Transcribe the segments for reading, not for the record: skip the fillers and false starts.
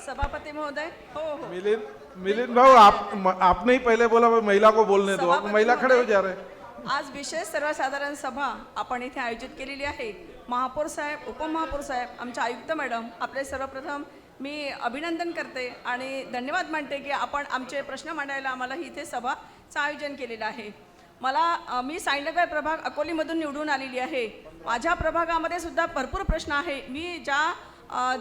सभापति महोदय। हो हो मिलिंद भाऊ, आपने ही पहले बोला महिला को बोलने दो, आप महिला खड़े हो जा रहे हैं। आज विशेष सर्वसाधारण सभा आपण इथे आयोजित केलेली आहे। महापौर साहेब, उपमहापौर साहेब, आमचे आयुक्त मॅडम, आपले सर्वप्रथम मी अभिनंदन करते आणि धन्यवाद मानते की आपण आमचे प्रश्न मांडायला आम्हाला इथे सभाचं आयोजन केलेलं आहे। मी साईनगर प्रभाग अकोलीमधून निवडून आलेली आहे। माझ्या प्रभागामध्ये सुद्धा भरपूर प्रश्न आहे। मी ज्या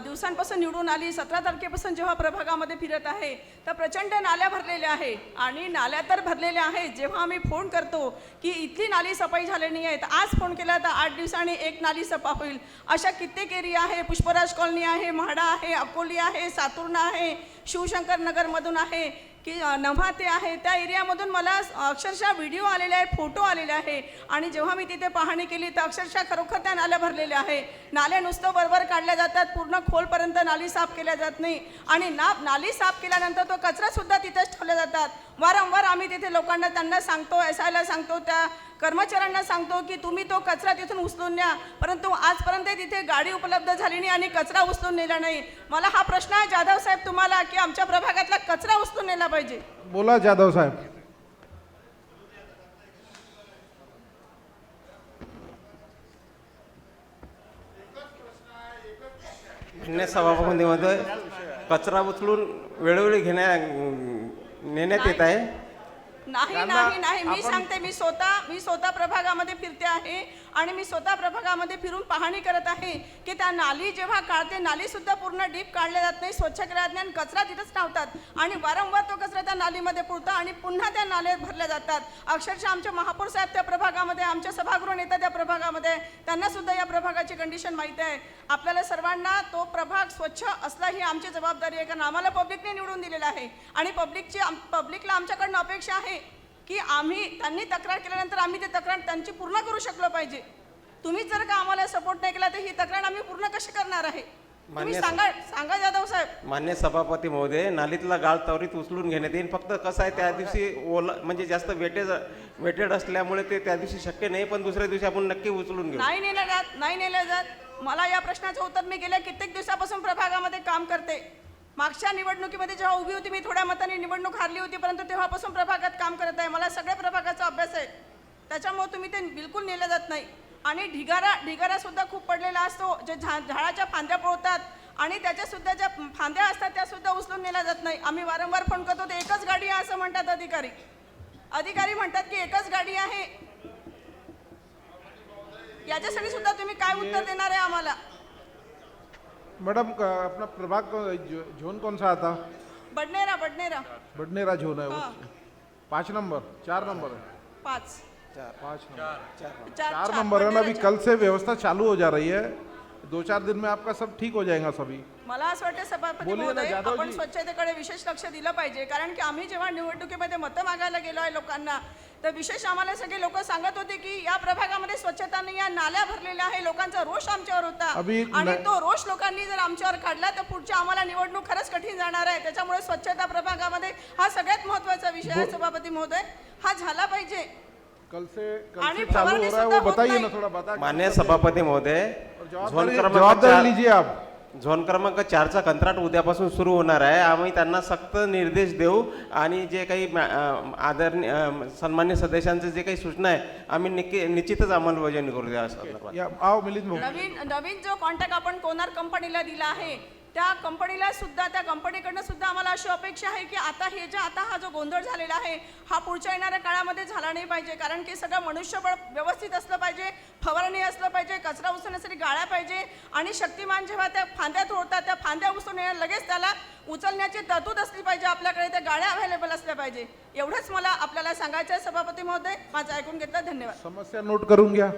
दिवसांपासून निवडून आली 17 तारखेपासून जेव्हा प्रभागामध्ये फिरत आहे तर प्रचंड नाल्या भरलेल्या आहे आणि नाल्या तर भरलेल्या आहेत। जेव्हा आम्ही फोन करतो की इथली नाली सफाई झाली नाही आहे, तर आज फोन केला तर 8 दिवसांनी एक नाली सफा होईल। अशा कित्येक एरिया आहे, पुष्पराज कॉलनी आहे, म्हाडा आहे, अकोली आहे, सातुर्णा आहे, शिवशंकर नगरमधून आहे की नभाते आहे, त्या एरियामधून मला अक्षरशः व्हिडिओ आलेले आहे, फोटो आलेले आहे आणि जेव्हा मी तिथे पाहणी केली तर अक्षरशः खरोखर त्या नाल्या भरलेल्या आहे। नाल्या नुसतं वरवर काढल्या जातात, पूर्ण खोलपर्यंत नाली साफ केल्या जात नाही आणि नाली साफ केल्यानंतर तो कचरा सुद्धा तिथेच ठेवला जातात। वारंवार आम्ही तिथे लोकांना त्यांना सांगतो, एसआयला सांगतो, त्या कर्मचाऱ्यांना सांगतो की तुम्ही तो कचरा तिथून उचलून न्या, परंतु आजपर्यंत तिथे गाडी उपलब्ध झाली नाही आणि कचरा उचलून नेला नाही। मला हा प्रश्न आहे जाधव साहेब तुम्हाला की आमच्या प्रभागातला कचरा उचलून नेला पाहिजे। बोला जाधव साहेब। सभापती महोदय, कचरा उचलून वेळोवेळी नेण्यात येत आहे। नाही नाही नाही, मी सांगते, मी स्वतः प्रभागामध्ये फिरते आहे आणि मी स्वतः प्रभागामध्ये फिरून पाहणी करत आहे की त्या नाली जेव्हा काढते, नाली सुद्धा पूर्ण डीप काढल्या जात नाही, स्वच्छ केल्या जात नाही आणि कचरा तिथंच ठेवतात आणि वारंवार तो कचरा त्या नालीमध्ये पुरतो आणि पुन्हा त्या नाल्यात भरल्या जातात। अक्षरशः आमचे महापौर साहेब त्या प्रभागामध्ये, आमचे सभागृह नेता त्या प्रभागामध्ये, त्यांना सुद्धा या प्रभागाची कंडिशन माहिती आहे। आपल्याला सर्वांना तो प्रभाग स्वच्छ असला ही आमची जबाबदारी आहे, कारण आम्हाला पब्लिकने निवडून दिलेलं आहे आणि पब्लिकला आमच्याकडनं अपेक्षा आहे की त्यांनी तक्रार केल्यानंतर आम्ही ते तक्रार त्यांची पूर्ण करू शकलो पाहिजे। तुम्ही जर का आम्हाला सपोर्ट नाही केला तर ही तक्रार आम्ही पूर्ण कशी करणार आहे? तुम्ही सांगा जाधव साहेब। मान्य सभापती महोदय, नालीतला गाळ त्वरित उचलून घेण्यात येईल। फक्त कसं आहे, त्या दिवशी म्हणजे जास्त वेटेड असल्यामुळे ते त्या दिवशी शक्य नाही, पण दुसऱ्या दिवशी आपण नक्की उचलून घेऊ। नाही नेलं जात। मला या प्रश्नाचं उत्तर, मी गेल्या कित्येक दिवसापासून प्रभागामध्ये काम करते। मागच्या निवडणुकीमध्ये जेव्हा उभी होती मी थोड्या मतांनी निवडणूक हारली होती, परंतु तेव्हापासून प्रभागात काम करत आहे। मला सगळ्या प्रभागाचा अभ्यास आहे, त्याच्यामुळे तुम्ही ते बिलकुल नेलं जात नाही। आणि ढिगारा सुद्धा खूप पडलेला असतो, जे झाडाच्या फांद्या पडतात आणि त्याच्या सुद्धा ज्या फांद्या असतात त्या सुद्धा उचलून नेल्या जात नाही। आम्ही वारंवार फोन करतो, ते एकच गाडी आहे असं म्हणतात अधिकारी म्हणतात की एकच गाडी आहे। याच्यासाठी सुद्धा तुम्ही काय उत्तर देणार आहे आम्हाला? मैडम, अपना प्रभाग जोन कौन सा आता? बडनेरा जोन है वो। 5 नंबर 4 नंबर है? 5 4 नंबर है ना। अभी कल से व्यवस्था चालू हो जा रही है, 2-4 दिन में आपका सब ठीक हो जाएगा सभी। मला असं वाटतं सभापती महोदय, आपण स्वच्छतेकडे विशेष लक्ष दिलं पाहिजे, कारण की आम्ही जेव्हा निवडणुकीमध्ये मतं मागायला गेलो आहे लोकांना, तर विशेष आम्हाला सगळे लोक सांगत होते की या प्रभागामध्ये स्वच्छता नाही, या नाल्या भरलेल्या आहे, लोकांचा रोष आमच्यावर होता आणि तो रोष लोकांनी जर आमच्यावर काढला तर पुढची आम्हाला निवडणूक खरंच कठीण जाणार आहे। त्याच्यामुळे स्वच्छता प्रभागामध्ये हा सगळ्यात महत्त्वाचा विषय आहे सभापती महोदय, हा झाला पाहिजे। कल से चालू हो रहा है, वो बताइए ना, थोड़ा बता। मान्य सभापती महोदय, जवाबदारी लीजिए आप। झोन क्रमांक 4चा कंत्राट उद्यापासून सुरू होणार आहे। आम्ही त्यांना सक्त निर्देश देऊ आणि जे काही आदरणीय सन्मान्य सदस्यांचे जे काही सूचना आहे आम्ही निश्चितच अंमलबजावणी करू द्या। नवीन जो कॉन्ट्रॅक्ट आपण कोनार कंपनीला दिला आहे त्या कंपनीकडनं सुद्धा आम्हाला अशी अपेक्षा आहे की आता हा जो गोंधळ झालेला आहे हा पुढच्या येणाऱ्या काळामध्ये झाला नाही पाहिजे, कारण की सगळं मनुष्यबळ व्यवस्थित असलं पाहिजे, फवारणी असलं पाहिजे, कचरा उचलण्यासाठी गाड्या पाहिजे आणि शक्तिमान जेव्हा त्या फांद्या तोडतात त्या फांद्या उचलून लगेच त्याला उचलण्याची तरतूद असली पाहिजे, आपल्याकडे त्या गाड्या अवेलेबल असल्या पाहिजे। एवढंच मला आपल्याला सांगायचं आहे सभापती महोदय, माझं ऐकून घेतलं, धन्यवाद। समस्या नोट करून घ्या।